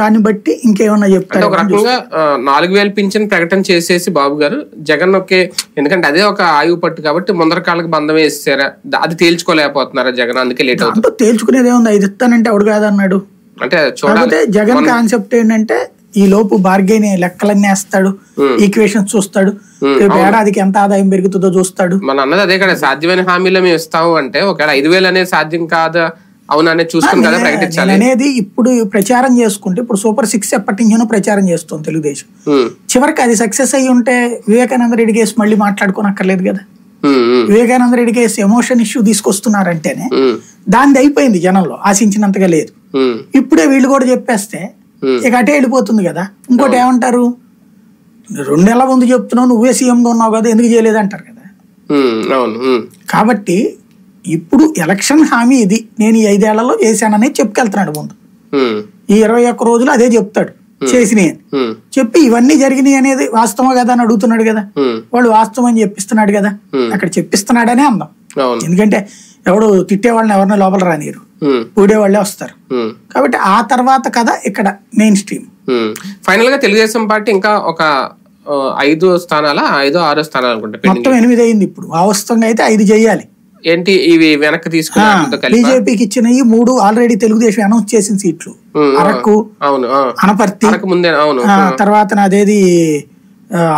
దాన్ని బట్టి ఇంకేమన్నా చెప్తారు. ఒక రకంగా 4000 పింఛన్ ప్రకటన చేసేసి బాబు గారు జగన్ ఒకే, ఎందుకంటే అదే ఒక ఆయువు పట్టు కాబట్టి ముందర కాళ్ళకి బంధం వేసారా, అది తేల్చుకోలేకపోతున్నారా జగన్, అందుకే లేట్ అవుతుంది. తేల్చుకునేది ఏముంది, 5 ఇస్తానంటే ఎవడు కాదన్నాడు. అంటే కాకపోతే జగన్ కాన్సెప్ట్ ఏంటంటే ఈ లోపు బార్గెన్ లెక్కలన్నీ వేస్తాడు, ఈక్వేషన్స్ చూస్తాడు, ఏడాదికి ఎంత ఆదాయం పెరుగుతుందో చూస్తాడు. మన అన్నది అదే కదా, సాధ్యమైన హామీలు మేము ఇస్తాము అంటే ఒకవేళ 5000 అనేది సాధ్యం కాదా అవుననే చూసుకుని కదా ప్రకటించాలి అనేది. ఇప్పుడు ప్రచారం చేసుకుంటే ఇప్పుడు సూపర్ 6 ఎప్పటి నుంచో ప్రచారం చేస్తుంది తెలుగుదేశం. చివరికి అది సక్సెస్ అయ్యి ఉంటే వివేకానంద రెడ్డి కేసు మళ్ళీ మాట్లాడుకోనక్కర్లేదు కదా. Vivekananda Reddy case emotion issue తీసుకొస్తున్నారంటేనే దాన్ని అయిపోయింది, జనంలో ఆశించినంతగా లేదు. ఇప్పుడే వీళ్ళు కూడా చెప్పేస్తే ఇక అటే వెళ్ళిపోతుంది కదా. ఇంకోటి ఏమంటారు, 2 నెలల ముందు చెప్తున్నావు నువ్వే సీఎంగా ఉన్నావు కదా ఎందుకు చేయలేదు అంటారు కదా. కాబట్టి ఇప్పుడు ఎలక్షన్ హామీ ఇది, నేను ఈ 5 ఏళ్లలో చేశాననేది చెప్పుకెళ్తున్నాడు ముందు. ఈ 21 రోజులు అదే చెప్తాడు చేసినాయి అని చెప్పి ఇవన్నీ జరిగినాయి అనేది వాస్తవం కదా అని అడుగుతున్నాడు కదా. వాడు వాస్తవం అని చెప్పిస్తున్నాడు కదా, అక్కడ చెప్పిస్తున్నాడనే అందాం. ఎందుకంటే ఎవడు తిట్టేవాళ్ళని ఎవరిని లోపల రానియరు, ఊడేవాళ్లే వస్తారు. కాబట్టి ఆ తర్వాత కదా ఇక్కడ మెయిన్ స్ట్రీమ్. ఫైనల్ గా తెలుగుదేశం పార్టీ ఇంకా ఒక 5 స్థానాల 5-6 స్థానాలు అనుకుంటా, మొత్తం 8 అయింది. ఇప్పుడు వాస్తవంగా అయితే 5 చేయాలి. ఏంటి ఇవి వెనక్కి తీసుకుని బీజేపీకి ఇచ్చినవి 3 ఆల్రెడీ తెలుగుదేశం అనౌన్స్ చేసిన సీట్లు, అరకు, అనపర్తి, తర్వాత నాదేది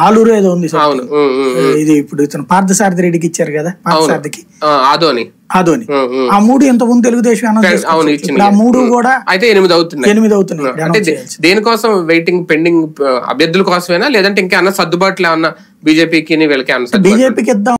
ఆలూరు ఏదో ఉంది, ఇది ఇప్పుడు ఇతను పార్థసారథి రెడ్డికి ఇచ్చారు కదా, పార్థసారథికి ఆదోని. ఆ 3 ఇంత ముందు తెలుగుదేశం అనౌన్స్ చేసింది. ఆ 3 కూడా అయితే 8 అవుతున్నాయి. అంటే దేనికోసం వెయిటింగ్, పెండింగ్ అభ్యర్థుల కోసమేనా లేదంటే ఇంకా సర్దుబాట్లు ఏమన్నా బీజేపీకి వీళ్ళకి? బీజేపీకి ఇద్దాం